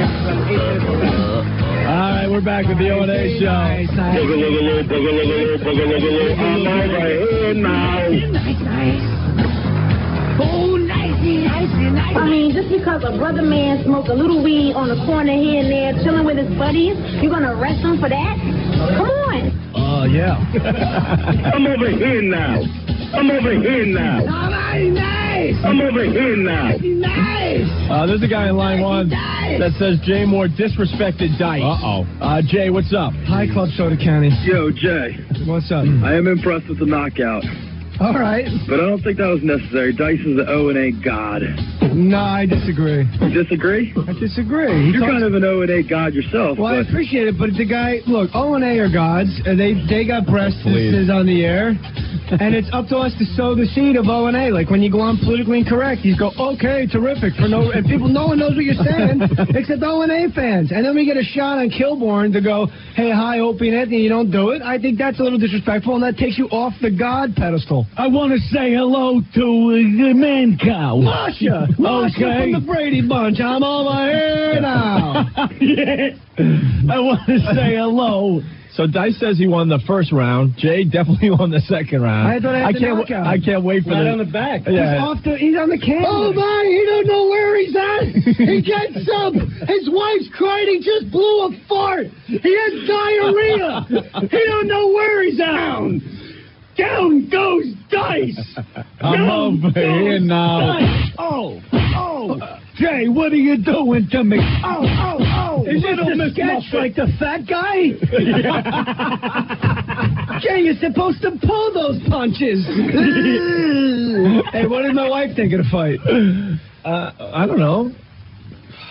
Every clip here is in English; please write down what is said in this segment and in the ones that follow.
All right, we're back with the O&A show. Boogaloo, boogaloo, boogaloo, I'm over here now. Oh, nicey. I mean, just because a brother man smoked a little weed on the corner here and there, chilling with his buddies, you're going to arrest him for that? Come on. Yeah. I'm over here now. I'm over here now. Nice. I'm over here now. Nice. There's a guy in line one that says Jay Mohr disrespected Dice. Jay, what's up? Hi, Club Soda County. Yo, Jay. What's up? I am impressed with the knockout. All right. But I don't think that was necessary. Dice is the O&A god. No, I disagree. You disagree? I disagree. You're kind of an O&A god yourself. Well, I appreciate it, but the guy, look, O&A are gods. They got breasts on the air. And it's up to us to sow the seed of O&A. Like when you go on politically incorrect, you go, okay, terrific. And people, no one knows what you're saying except O&A fans. And then we get a shot on Kilborn to go, hey, hi, Opie and Anthony, you don't do it. I think that's a little disrespectful, and that takes you off the god pedestal. I want to say hello to the man cow. Masha from the Brady Bunch. I'm over here now. I want to say hello. So Dice says he won the first round. Jay definitely won the second round. I thought I can't wait for right the... on the back. Yeah. He's on the camera. Oh, my, he don't know where he's at. He gets up. His wife's crying. He just blew a fart. He has diarrhea. He don't know where he's at. Down goes Dice. I'm over here now. Dice. Oh. Jay, what are you doing to me? Oh. Is this a sketch like the fat guy? Jay, you're supposed to pull those punches. Hey, what did my wife think of the fight? I don't know.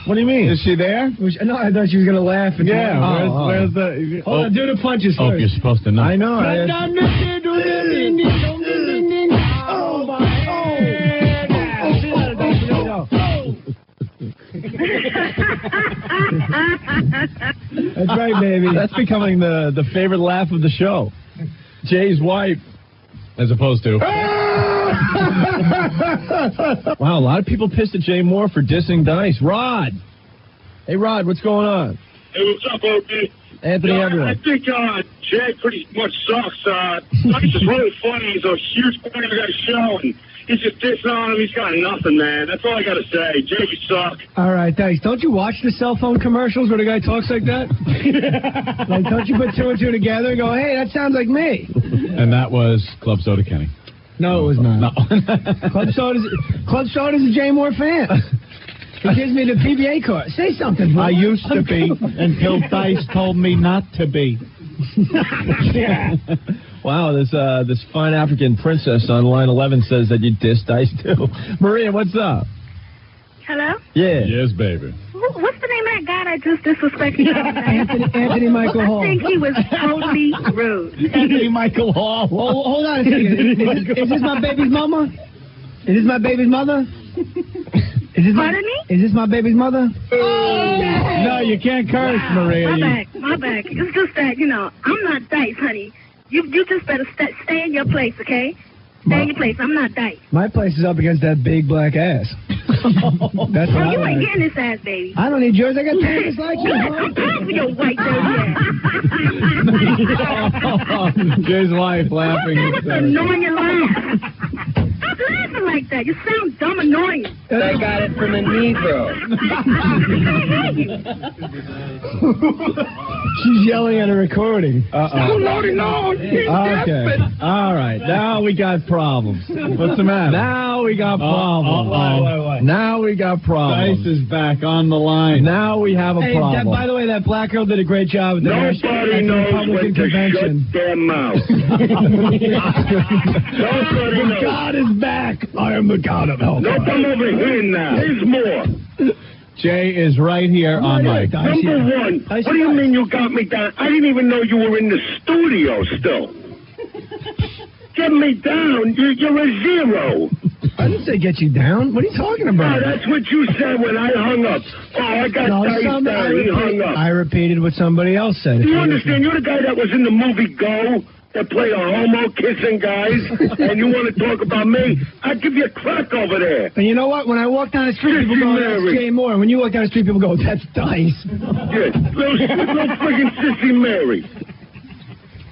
What do you mean? Is she there? No, I thought she was going to laugh. Where's the... Hold on, do the punches first. Oh, you're supposed to know. I know. That's right, baby. That's becoming the favorite laugh of the show. Jay's wife. As opposed to... Wow, a lot of people pissed at Jay Mohr for dissing Dice. Rod. Hey, Rod, what's going on? Hey, what's up, Opie? Anthony, everyone. I think Jay pretty much sucks. Dice is really funny. He's a huge part of that show, and he's just dissing on him. He's got nothing, man. That's all I got to say. Jay, you suck. All right, thanks. Don't you watch the cell phone commercials where the guy talks like that? Like, don't you put two and two together and go, hey, that sounds like me? And that was Club Soda Kenny. No, it was not. No. Club Soda's a Jay Mohr fan. He gives me the PBA card. Say something, bro. I used to be until Dice told me not to be. Yeah. Wow, this fine African princess on line 11 says that you dissed Dice too. Maria, what's up? Hello? Yeah. Yes, baby. What's the name of that guy that just disrespected Anthony Michael Hall. I think he was totally rude. Anthony Michael Hall. Hold on a second. Is this my baby's mama? Is this my baby's mother? Pardon me? Is this my baby's mother? Oh, no, you can't curse, wow. Maria. My back. It's just that, I'm not Dice, honey. You just better stay in your place, okay? Stay in your place. I'm not Dice. My place is up against that big black ass. That's what you ain't getting this ass, baby. I don't need yours. I got pants like you. For your white dirty ass. Jay's wife laughing. Annoying your laugh. Stop laughing like that. You sound dumb annoying. I got it from a Negro. She's yelling at a recording. Oh, Lordy, Lord. Okay. All right. Now we got problems. What's the matter? Now we got problems. Why? Now we got problems. Dice is back on the line. Now we have a problem. By the way, that black girl did a great job at the Nobody knows when to shut their mouth. Nobody knows. God is back. I am the God of hell. No, come over here now. There's more. Jay is right here on mic. Number one, what do you mean you got me down? I didn't even know you were in the studio still. Get me down. You're a zero. I didn't say get you down. What are you talking about? Oh, that's what you said when I hung up. Oh, I got Dice down. He hung up. I repeated what somebody else said. Do you understand? You're the guy that was in the movie Go that play the homo-kissing guys, and you want to talk about me, I'll give you a crack over there. And you know what? When I walk down the street, people go, that's Jay Mohr. When you walk down the street, people go, that's Dice. Yeah, little friggin' sissy Mary.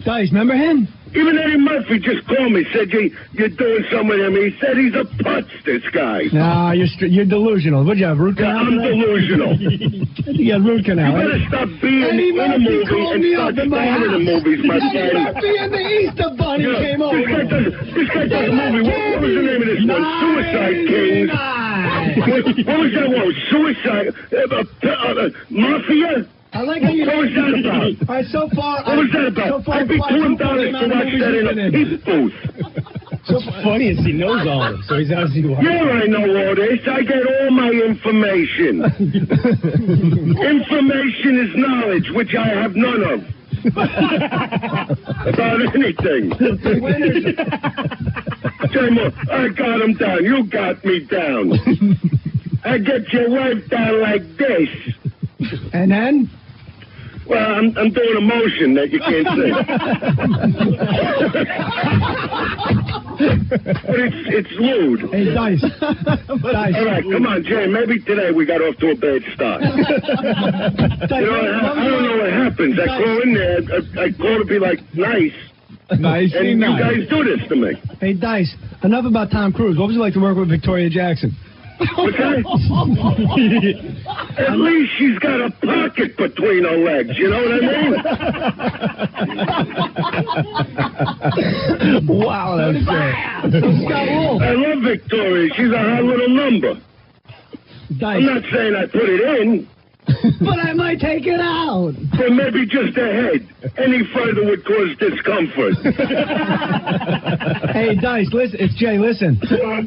Dice, remember him? Even Eddie Murphy just called me, said you're doing something with him. He said he's a putz, this guy. No, you're delusional. What'd you have, root canal? I'm delusional. You got root canal. You better stop being in a movie and start starring in movies, my friend. Eddie Murphy and the Easter Bunny came over. This guy does a movie. What was the name of this one? Suicide Kings. What was that one? Suicide? Mafia? I like how you What was that about? All right, so far... What was that about? I'd be too embarrassed to watch that in a peep booth. So funny is he knows all of it, so he's asking you. Yeah, I know all this. I get all my information. Information is knowledge, which I have none of. About anything. Jay Mohr, I got him down. You got me down. I get your wife down like this. And then? Well, I'm doing a motion that you can't see. But it's lewd. Hey, Dice. All right, come on, Jay. Maybe today we got off to a bad start. I don't know what happens. I call in there. I call to be like nice. Nice. And you guys do this to me. Hey, Dice, enough about Tom Cruise. What was it like to work with Victoria Jackson? What's that? At least she's got a pocket between her legs. You know what I mean? Wow, that's great. I love Victoria. She's a hot little number. Dice. I'm not saying I put it in. But I might take it out. Or maybe just a head. Any further would cause discomfort. Hey, Dice, listen. It's Jay, listen.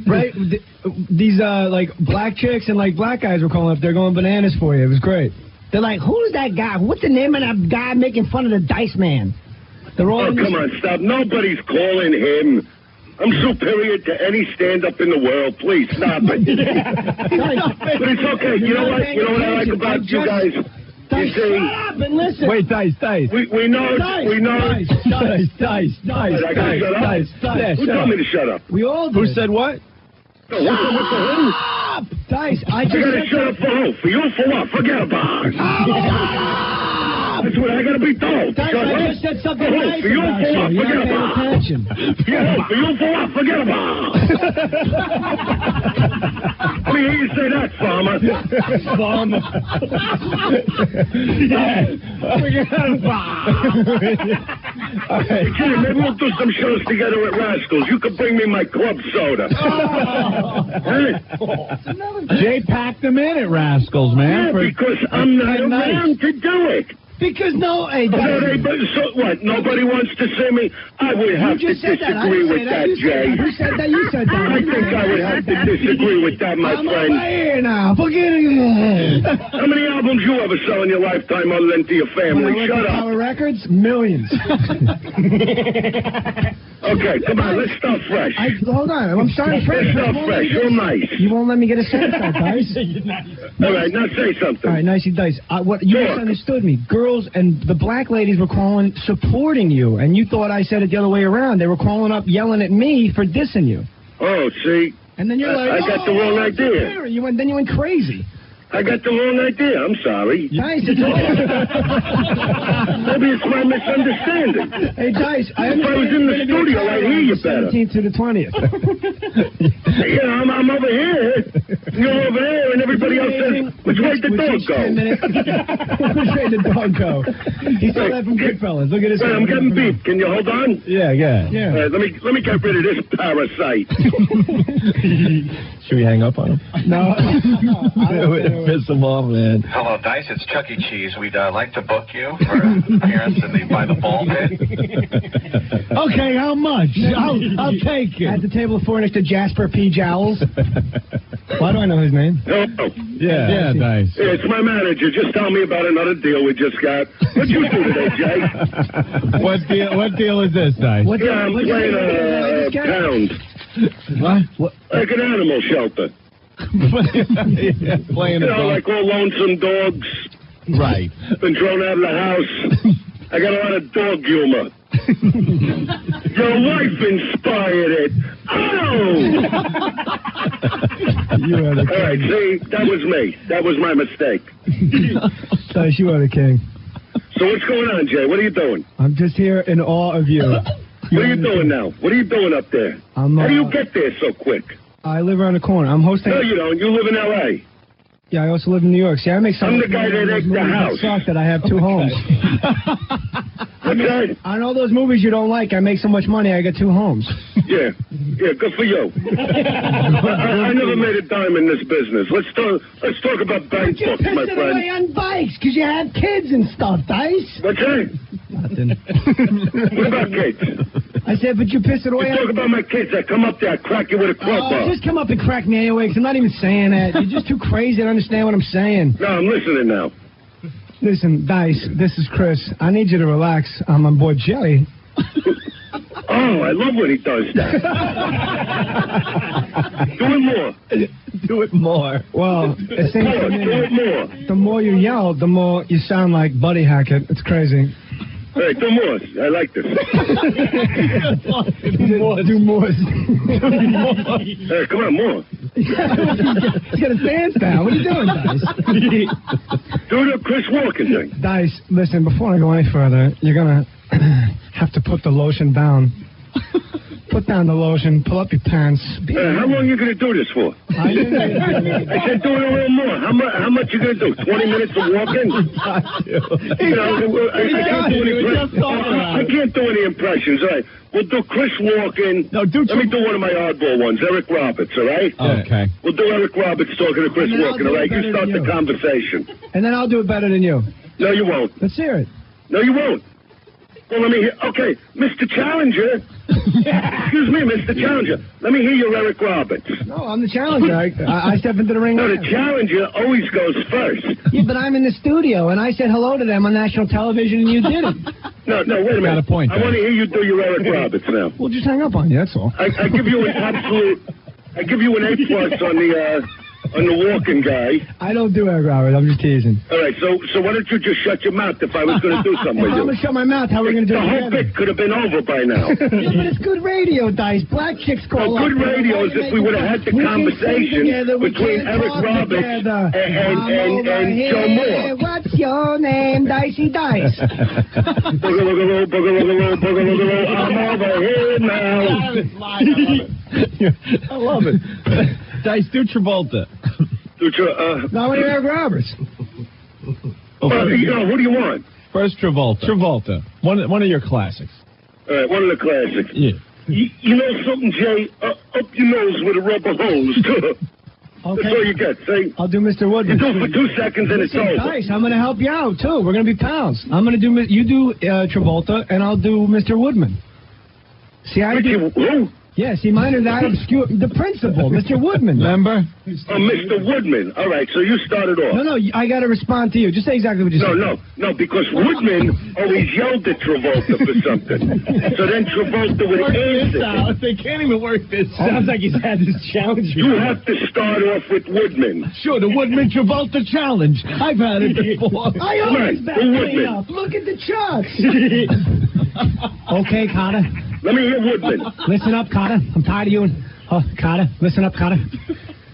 Right? These, like, black chicks and, like, black guys were calling up. They're going bananas for you. It was great. They're like, who's that guy? What's the name of that guy making fun of the Dice Man? They're all come on, stop. Nobody's calling him. I'm superior to any stand-up in the world. Please, stop it. But it's okay. You know what? You know what I like about you guys? You see, shut up and listen. Wait, Dice. We know. Dice. We know. Dice. Who told me to shut up? We all did. Who said what? What the Stop! Dice, I I gotta shut up for who? For you? For what? Forget about it. That's what I gotta be told. Dice, Shut I up. just said something For who? nice For you? about For what? you. You're Forget not about paying it. attention. For you? For what? Forget about it. Let me hear you say that, farmer. Farmer. Hey, Jimmy, maybe we'll do some shows together at Rascals. You could bring me my club soda. Jay packed them in at Rascals, man. Yeah, because I'm not around to do it. Because hey, So what? Nobody wants to see me? I would have to disagree with that, Jay. You said that. You said that. I think I would have to disagree with that, my I'm friend. over here now. Forget it. How many albums you ever sell in your lifetime other than to your family? Shut up. Power Records, millions. Okay, come on, let's start fresh. Hold on, I'm starting fresh. Let's start fresh. You're nice. You won't let me get a sentence out, Dice. All right, now say something. All right, nicey Dice. What you misunderstood me. Girls and the black ladies were calling, supporting you, and you thought I said it the other way around. They were calling up, yelling at me for dissing you. Oh, see? And then you're like, I got the wrong idea. Then you went crazy. I got the wrong idea. I'm sorry. Dice, it's all Maybe it's my misunderstanding. Hey, Dice, If I was in the studio, I'd hear you better. 17th to the 20th. Yeah, I'm over here. You're over there, and everybody else says, which way did the dog go? Which way did the dog go? He saw that from Goodfellas. Look at his. Wait, I'm getting beat. Can you hold on? Yeah. Let me get rid of this parasite. Should we hang up on him? No. Piss him off, man. Hello, Dice. It's Chuck E. Cheese. We'd like to book you for an appearance by the ball pit. Okay, how much? I'll take it. At the table of 4 next to Jasper P. Jowls. Why do I know his name? Oh. Yeah, Dice. Yeah, it's my manager. Just tell me about another deal we just got. What'd you do today, Jay? What deal is this, Dice? I'm playing a pound. What? Like an animal shelter. Playing like all lonesome dogs. Right. Been thrown out of the house. I got a lot of dog humor. Your wife inspired it. Oh! All right, see, that was me. That was my mistake. Dice, you are the king. So what's going on, Jay? What are you doing? I'm just here in awe of you. What are you doing now? What are you doing up there? How do you get there so quick? I live around the corner. I'm hosting. No, you don't. You live in L.A. Yeah, I also live in New York. See, I make some. I'm the guy that ate the house. That I have 2 homes. Okay. On all those movies you don't like, I make so much money, I get 2 homes. Yeah, good for you. I never made a dime in this business. Let's talk about bank books, my friend. You're away on bikes because you have kids and stuff, Dice. What's that? Nothing. What about kids? I said, but you piss it away. You talk about my kids. I come up there, I crack you with a crowbar. Just come up and crack me anyway, because I'm not even saying that. You're just too crazy to understand what I'm saying. No, I'm listening now. Listen, Dice, this is Chris. I need you to relax. I'm on board Jelly. Oh, I love when he does that. Do it more. Do it more. Well, it seems to me, do it more. the more you yell, the more you sound like Buddy Hackett. It's crazy. All right, do more. I like this. Do more. Hey, come on, more. He's got his pants down. What are you doing, Dice? Do the Chris Walken thing. Dice, listen, before I go any further, you're going to have to put the lotion down. Put down the lotion, pull up your pants. How long are you going to do this for? I said do it a little more. How much you going to do? 20 minutes of walking? I can't do any impressions. All right. We'll do Chris Walken. No, let me do one of my oddball ones. Eric Roberts, all right? Okay. We'll do Eric Roberts talking to Chris Walken, all right? You start the conversation. And then I'll do it better than you. No, you won't. Let's hear it. No, you won't. Well, let me hear. Okay, Mr. Challenger. Excuse me, Mr. Challenger. Let me hear your Eric Roberts. No, I'm the challenger. I step into the ring. No, the challenger always goes first. Yeah, but I'm in the studio, and I said hello to them on national television, and you didn't. No, wait a minute. Got a point, I want to hear you do your Eric Roberts now. We'll just hang up on you, that's all. I give you an absolute... I give you an A+ on the walking guy. I don't do Eric Roberts. I'm just teasing. All right, so why don't you just shut your mouth if I was going to do something with you? I'm going to shut my mouth. How are we going to do it The whole bit could have been over by now. Yeah, but it's good radio, Dice. Black chicks call good radio is if we would have had the conversation between Eric Roberts and Joe Mohr. What's your name, Dicey Dice? Boogaloo, boogaloo, boogaloo, I'm over here now. I love it. Dice, do Travolta. No, what Eric Roberts? Who do you want? First, Travolta. One of your classics. All right, one of the classics. Yeah. You know something, Jay? Up your nose with a rubber hose, too. Okay. That's all you get, see? I'll do Mr. Woodman. You do it for 2 seconds and it's over. Dice, I'm going to help you out, too. We're going to be pals. I'm going to do... You do Travolta, and I'll do Mr. Woodman. See, I do... Who? Yeah, see, mine are that obscure. The principal, Mr. Woodman. Remember? Oh, Mr. Woodman. All right, so you started off. No, I got to respond to you. Just say exactly what you said. No, because Woodman always yelled at Travolta for something. So then Travolta would answer. They can't even work this out. Sounds like he's had this challenge. You have to start off with Woodman. Sure, the Woodman Travolta challenge. I've had it before. I always back me up. Look at the chucks. Okay, Carter. Let me hear Woodman. Listen up, Carter. I'm tired of you. Carter, listen up, Carter.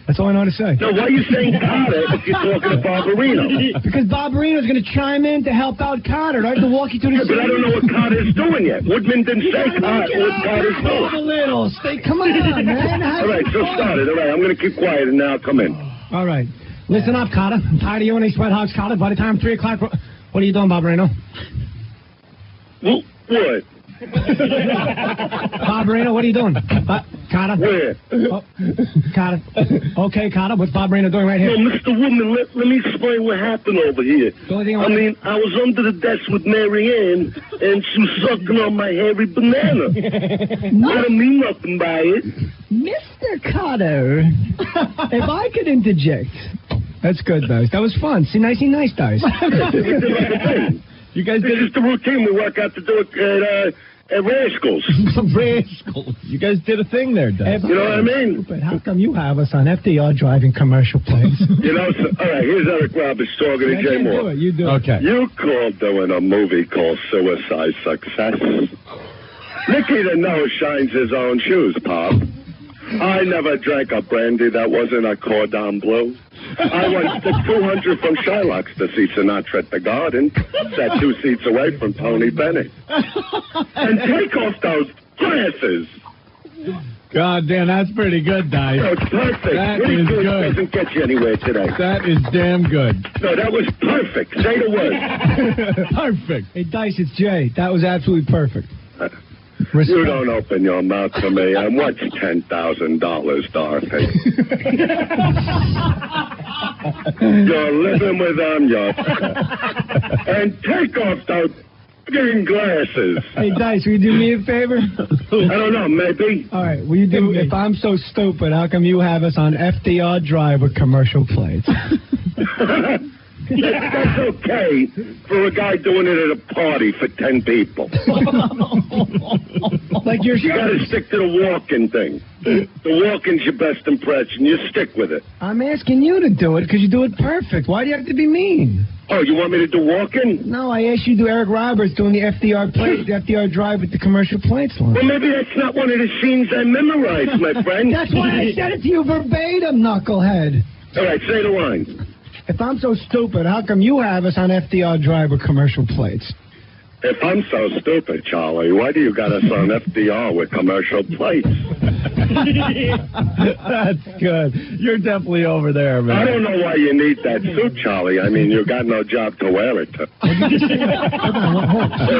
That's all I know how to say. No, why are you saying Carter if you're talking to Barbarino? Because Barbarino's going to chime in to help out Carter. I have to walk you through the but I don't know what Carter's doing yet. Woodman didn't say what Carter's doing. A little. Come on, man. All right, so start it. All right, I'm going to keep quiet and now come in. All right. Listen up, Carter. I'm tired of you and these sweat hogs, Carter. By the time 3 o'clock... What are you doing, Barbarino? What? Barbarino, what are you doing? Carter? Where? Oh, Carter. Okay, Carter, what's Barbarino doing right here? No, Mr. Woodman, let me explain what happened over here. I was under the desk with Mary Ann, and she was sucking on my hairy banana. I don't mean nothing by it. Mr. Carter, if I could interject. That's good, Dice. That was fun. See, nice, Dice. You guys did. This is the routine we work out to do it rascals. Rascals. You guys did a thing there, Dice. You know what I mean? But how come you have us on FDR driving commercial planes? You know, so, all right, here's Eric Roberts talking to Jay Mohr. You do it. Okay. You called doing a movie called Suicide Success. Mickey the Nose shines his own shoes, Pop. I never drank a brandy that wasn't a cordon bleu. I went to 200 from Shylock's to see Sinatra at the Garden. Sat 2 seats away from Tony Bennett. And take off those glasses. God damn, that's pretty good, Dice. Oh, perfect. That Really is good. good. Doesn't get you anywhere today. That is damn good. No, that was perfect. Say the word. Perfect. Hey, Dice, it's Jay. That was absolutely perfect. You don't open your mouth to me. And what's $10,000, Dorothy? You're living with them, and take off those fucking glasses. Hey, Dice, will you do me a favor? I don't know, maybe. All right, will you do, if I'm so stupid, how come you have us on FDR Drive with commercial plates? That's okay for a guy doing it at a party for 10 people. Like You gotta stick to the walking thing. The walking's your best impression. You stick with it. I'm asking you to do it because you do it perfect. Why do you have to be mean? Oh, you want me to do walking? No, I asked you to do Eric Roberts doing the FDR plate, the FDR Drive with the commercial plates on. Well, maybe that's not one of the scenes I memorized, my friend. That's why I said it to you verbatim, knucklehead. All right, say the line. If I'm so stupid, how come you have us on FDR Drive with commercial plates? If I'm so stupid, Charlie, why do you got us on FDR with commercial plates? That's good. You're definitely over there, man. I don't know why you need that suit, Charlie. I mean, you got no job to wear it to. I'm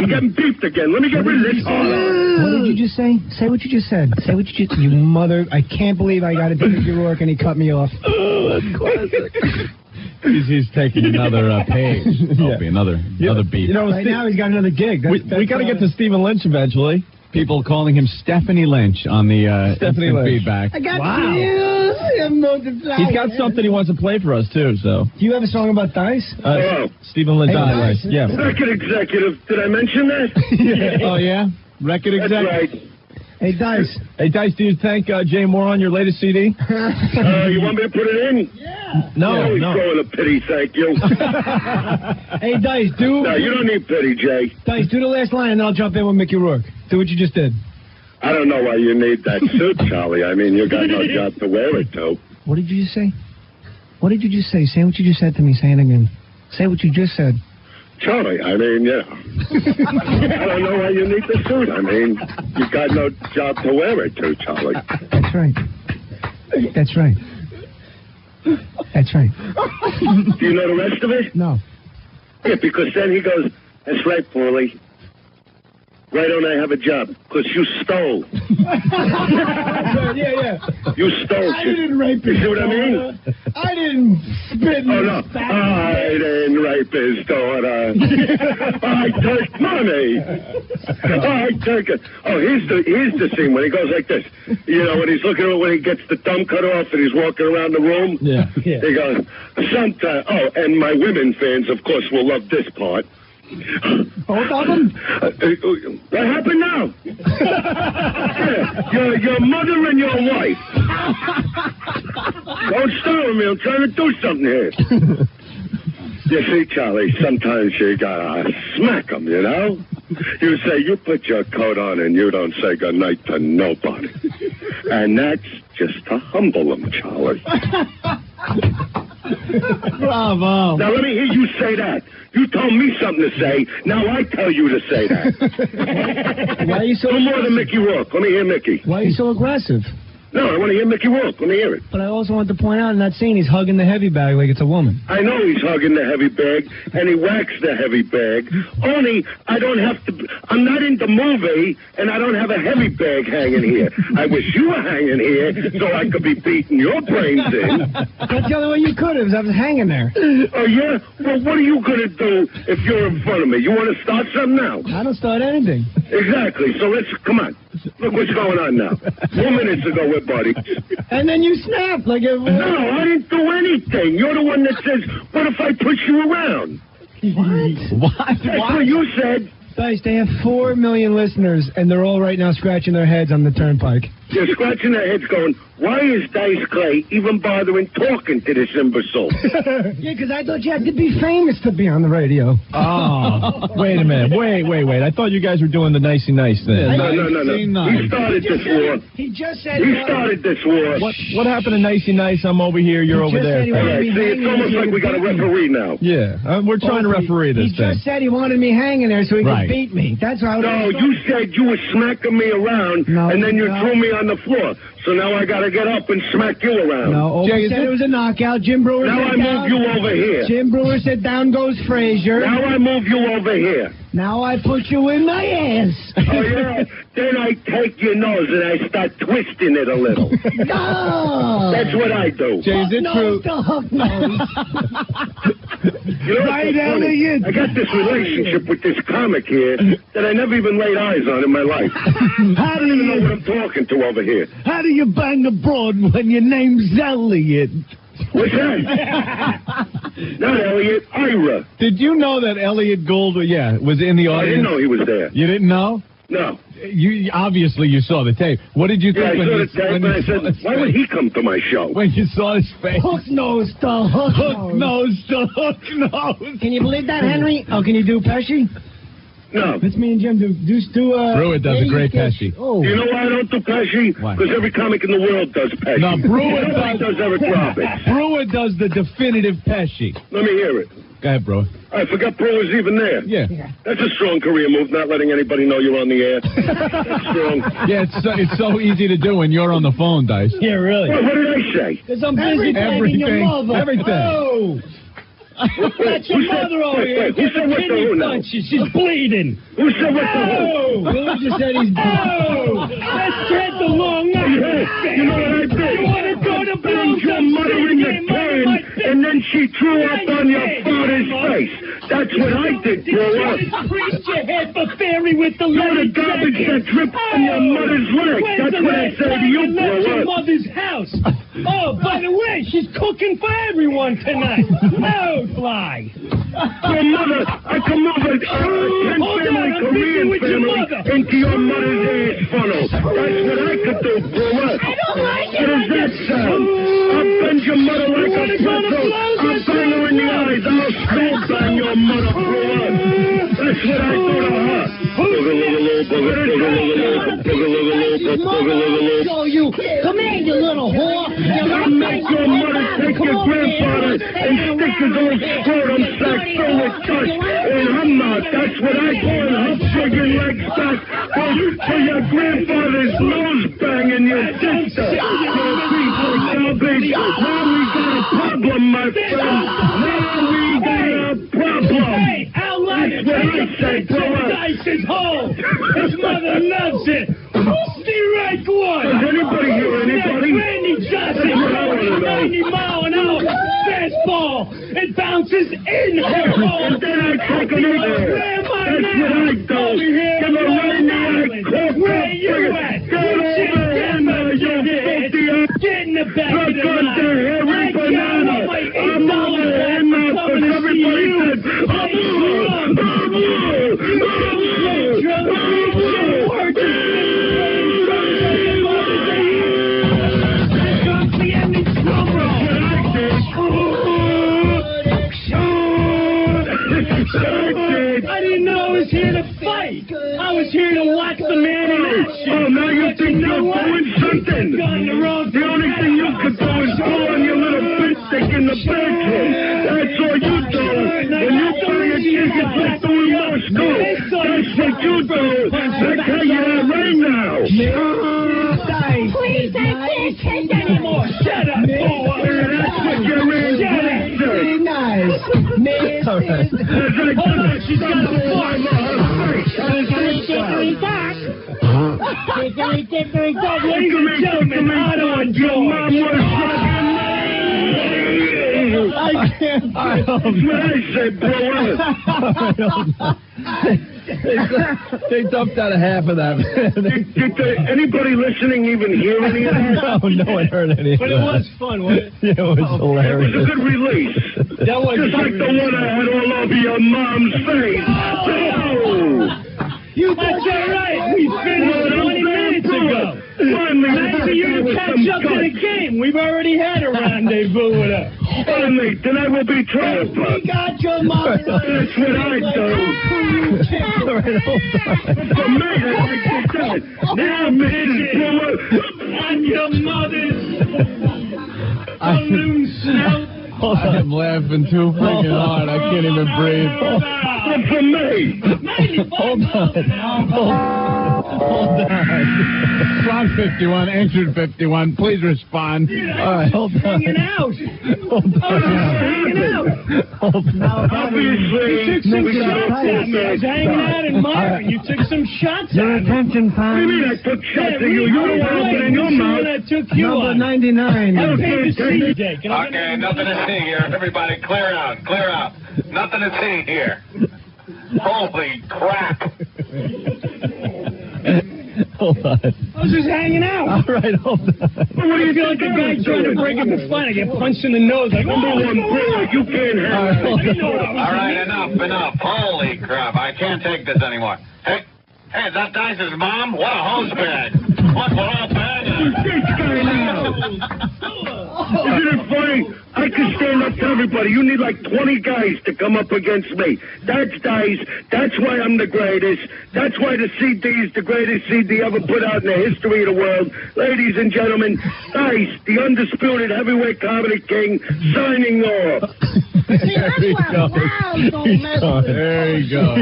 getting beeped again. Let me get rid of this. What did you just say? Say what you just said. Say what you just... You mother... I can't believe I got to do your work and he cut me off. Oh, that's classic. He's taking another page. Opie, another beat. You know, right now he's got another gig. We got to get to Stephen Lynch eventually. People calling him Stephanie Lynch on the Stephanie Lynch feedback. I got chills. I have no desire. He's got something he wants to play for us, too, so. Do you have a song about Dice? Stephen Lynch. Hey, Dice. Yeah. Record executive. Did I mention that? Oh, yeah? Record executive? That's right. Hey, Dice. Hey, Dice, do you thank Jay Mohr on your latest CD? You want me to put it in? Yeah. No. He's throwing a pity, thank you. Hey, Dice, do... No, you don't need pity, Jay. Dice, do the last line, and then I'll jump in with Mickey Rourke. Do what you just did. I don't know why you need that suit, Charlie. I mean, you got no job to wear it to. What did you just say? What did you just say? Say what you just said to me. Say it again. Say what you just said. Charlie, I mean, yeah. I don't know why you need the suit. I mean, you got no job to wear it to, Charlie. That's right. That's right. That's right. Do you know the rest of it? No. Yeah, because then he goes, that's right, Paulie. Why don't I have a job? Because you stole. Yeah. You stole. I didn't rape his You see what I mean? I didn't spit in Oh, no. his back. I didn't rape his daughter. I took money. I took it. Oh, here's the scene when he goes like this. You know, when he's looking at when he gets the thumb cut off and he's walking around the room. Yeah. He goes, sometimes. Oh, and my women fans, of course, will love this part. Both of them? What happened now? your mother and your wife. Don't start with me. I'm trying to do something here. You see, Charlie, sometimes you gotta smack them, you know? You say, you put your coat on and you don't say goodnight to nobody. And that's just to humble them, Charlie. Bravo. Now, let me hear you say that. You told me something to say. Now I tell you to say that. Why are you so... No more than Mickey Rourke. Let me hear Mickey. Why are you so aggressive? No, I want to hear Mickey Rourke. Let me hear it. But I also want to point out in that scene, he's hugging the heavy bag like it's a woman. I know he's hugging the heavy bag, and he whacks the heavy bag. Only, I don't have to... I'm not in the movie, and I don't have a heavy bag hanging here. I wish you were hanging here so I could be beating your brains in. That's the only way you could have, is I was hanging there. Oh, yeah? Well, what are you going to do if you're in front of me? You want to start something now? I don't start anything. Exactly. So let's... Come on. Look what's going on now. 2 minutes ago, we're buddies. And then you snapped like a... No, I didn't do anything. You're the one that says, what if I push you around? What? That's what you said. Dice, they have 4 million listeners, and they're all right now scratching their heads on the turnpike. They're scratching their heads going, why is Dice Clay even bothering talking to this imbecile? Yeah, because I thought you had to be famous to be on the radio. Oh, wait a minute. Wait. I thought you guys were doing the nicey nice thing. No. He started this war. He just said He started this war. What happened to nicey nice? I'm over here, you're over there. See, it's almost like we got a referee now. Yeah, we're trying to referee this thing. He just said he wanted me hanging there so he could beat me. That's how. No, you said you were smacking me around, and then you threw me on the floor. So now I got to get up and smack you around. No, Opie said it was a knockout. Jim Breuer now said I move you over here. Jim Breuer said down goes Frazier. Now I move you over here. Now I put you in my ass. Oh, yeah? Then I take your nose and I start twisting it a little. No! That's what I do. Jay, is it true? The hook nose. You know, right, Elliot? I got this relationship with this comic here that I never even laid eyes on in my life. I don't even know what I'm talking to over here. How do you bang a broad when your name's Elliot? What's that? Not Elliot, Ira. Did you know that Elliot Gould, was in the audience? I didn't know he was there. You didn't know? No. You obviously you saw the tape. What did you think? I saw the tape, and I said, why would he come to my show? When you saw his face. Hook nose, the hook nose. Can you believe that, Henry? Oh, can you do Pesci? No. Let's me and Jim do Breuer does a great Pesci. Oh. You know why I don't do Pesci? Because every comic in the world does Pesci. No, Breuer does Eric Roberts. Breuer does the definitive Pesci. Let me hear it. Go ahead, Breuer. I forgot Breuer's even there. Yeah. That's a strong career move, not letting anybody know you're on the air. That's strong. Yeah, it's so easy to do when you're on the phone, Dice. Yeah, really. Well, what did I say? Because I'm busy banging your mother. Everything. Oh. That's your mother over here. Who said what the who now? She's bleeding. Who said what the who? Breuer just said he's bleeding. Let's get the long night. You know what I did? You want to go to Banged your mother in the pen, and then she threw up on your father's face. That's what I did, Breuer. Priest your head for fairy with the You're the garbage that dripped from your mother's leg. That's what I said to you, Breuer. Your mother's house. Oh, by the way, she's cooking for everyone tonight. Oh, fly. Your mother, I come over 10 family Korean family into your mother's ass funnel. That's what I could do, Breuer. I don't like it. What does that sound? I'll bend your mother like a pretzel. I'll bang her in the eyes. I'll skull bang your mother, Breuer. That's what I do to her. Come here, you little whore. I'll make your mother take your grandfather and stick his old scrotum sack full of tush in her mouth. That's what I do in her friggin' leg sack for your grandfather's nose banging your sister. Now we got a problem, my friend. Now we got a problem. Hey, out loud. That's what I say, Breuer. Dice is home. His mother loves it. Strike one. Does anybody hear anybody? Randy Johnson. 90 mile an hour fastball. It bounces in her hole. And then I take it in there. That's what I do. Give her right now. Where you at? Get over here now, you filthy ass. Get in the back of the Look on the hairy banana. I'm over here now because everybody I didn't know I was here to fight. I was here to watch the man in action. Oh, now you think you're doing something. The only thing you could do is go on your little bitch stick in the bathroom. That's all you do. When you bang a chick, it's like doing Moscow. That's what you do. That's how you are right now. Please, I can't take anymore. Shut up, boy. That's what you're in. Very nice. All right. Hold on, she's got a fork. Dickory dock. Dickory dock. Ladies and gentlemen, Otto and Joe. I can't. That's what I said, Breuer. They dumped out a half of that. Did anybody listening even hear any of that? No one heard any of that. But it was fun, wasn't it? Yeah, it was It hilarious. was a good release. That was Just like the one I had all over your mom's face. Oh! That's all right. We finished 20 minutes ago. Nice of you to catch up to the game. We've already had a rendezvous with her. Finally, then I will be tried. We got your mother. That's what I do. For me, that's what now, Mrs. Brewer. On your mother's balloon snout. I'm laughing too freaking hard. I can't even breathe. That's for me. Hold on. Slot 51, entered 51. Please respond. All right, hold on. Hanging out. Hanging out. Obviously, You took some shots at me. I was hanging out in Mohr. You took some shots at me. Attention, What do you mean I took shots at you? You don't want to open in your mouth. I took you Number on. 99. I paid to see you, Jake. Okay, nothing to see here. Everybody clear out. Clear out. Nothing to see here. Holy crap. Hold on. I was just hanging out. All right, hold on. What do you feel like a guy trying to break up a fight? I get punched in the nose. Like, Number one, Brewer, you can't have it. All right, enough. Holy crap. I can't take this anymore. Hey, is that Dice's mom? What a hose bag. What, we're all bad? This guy now. Isn't it funny? I can stand up to everybody. You need like 20 guys to come up against me. That's Dice. That's why I'm the greatest. That's why the CD is the greatest CD ever put out in the history of the world. Ladies and gentlemen, Dice, the undisputed heavyweight comedy king, signing off. There he goes. There he goes.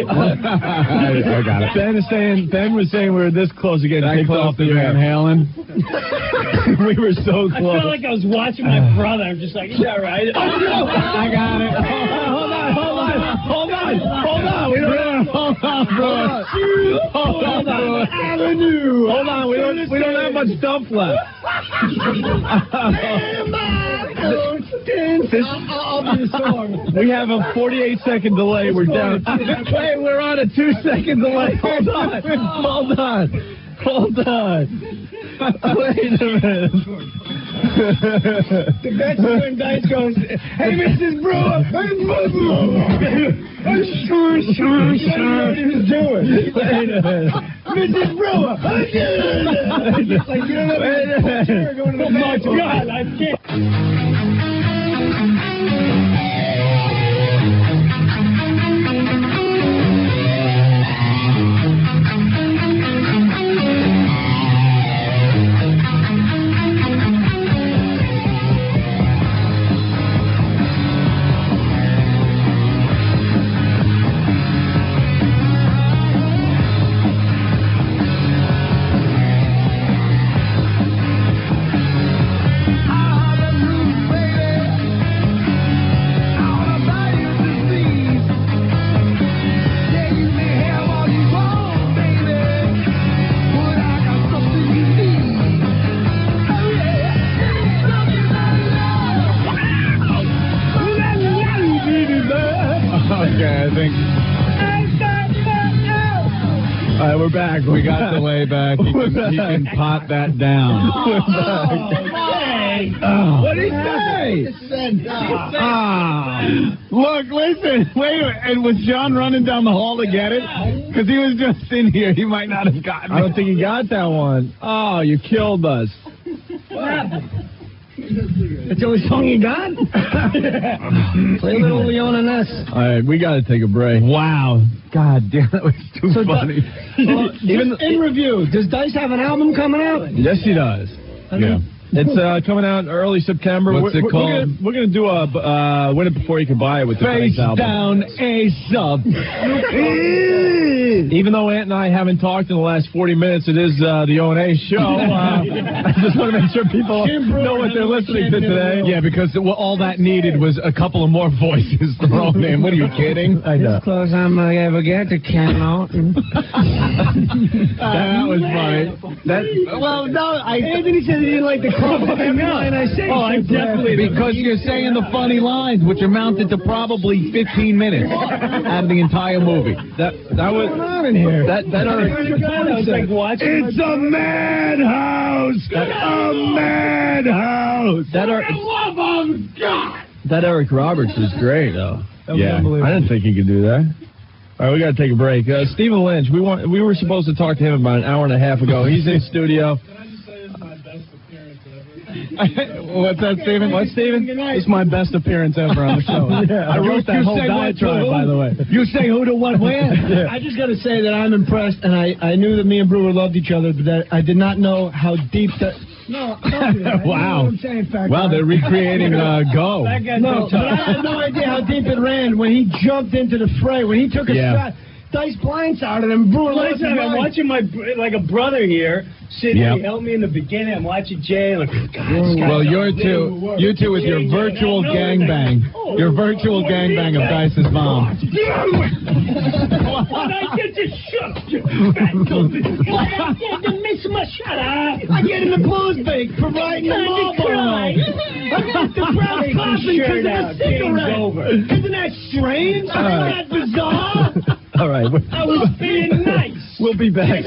I got it. Ben was saying we were this close to getting kicked off the Van Halen. We were so I close. felt like I was watching my brother. I'm just like, is that right? I got it. Hold on. We don't have Avenue. Hold on. We don't have much stuff left. We have a 48-second delay. We're down. Wait, we're on a 2-second delay. Hold on. Wait a minute. The bachelor and Dice goes, hey, Mrs. Brewer. Sure. You know what he was doing. Wait a minute. Mrs. Brewer. It's like, you don't know what you're going to the bathroom. God, I can't. All right, we're back. We got the way back. He can pot that down. What did he say? Look, listen. Wait a minute. And was John running down the hall to get it? Because he was just in here. He might not have gotten it. I don't think he got that one. Oh, you killed us. What happened? That's the only song you got? Play a little Leona Ness. All right, we got to take a break. Wow. God damn, that was too funny. Even in review, does Dice have an album coming out? Yes, he does. Yeah. It's coming out early September. What's it called? We're gonna do a Win It Before You Can Buy It with the Face album. Down a sub. Even though Ant and I haven't talked in the last 40 minutes, it is the O&A show. I just want to make sure people know what they're listening to today. Yeah, because all that needed was a couple of more voices thrown in. What are you kidding? I know. As close I'm going to ever get to Ken Norton. That was funny. Anthony said he didn't like the call. I say because you're saying the funny lines, which amounted to probably 15 minutes out of the entire movie. That was on in here. That It's a madhouse. A madhouse. That Eric Roberts is great, though. Yeah, I didn't think he could do that. All right, we got to take a break. Stephen Lynch, we were supposed to talk to him about an hour and a half ago. He's in studio. What's that, Stephen? What, Stephen? It's my best appearance ever on the show. I wrote that whole diatribe, by the way. You say who to what when? Yeah. I just got to say that I'm impressed, and I knew that me and Breuer loved each other, but that I did not know how deep that... No, don't do that. Wow. You know what I'm saying, wow, they're recreating Go. No, but I had no idea how deep it ran when he jumped into the fray, when he took a shot. Dice blindsided him. Breuer, I'm watching like a brother here. Sitting here, he held me in the beginning. I'm watching Jay. Like, God, well, you two with your virtual gangbang. Your virtual gangbang of Dice's mom. I get to shut up, you fat I get to miss my shut up. I get in the blues bank for writing the Marlboro. I got the crowd clapping because of the cigarette. Isn't that strange? Isn't that bizarre? All right. I was being nice. We'll be back.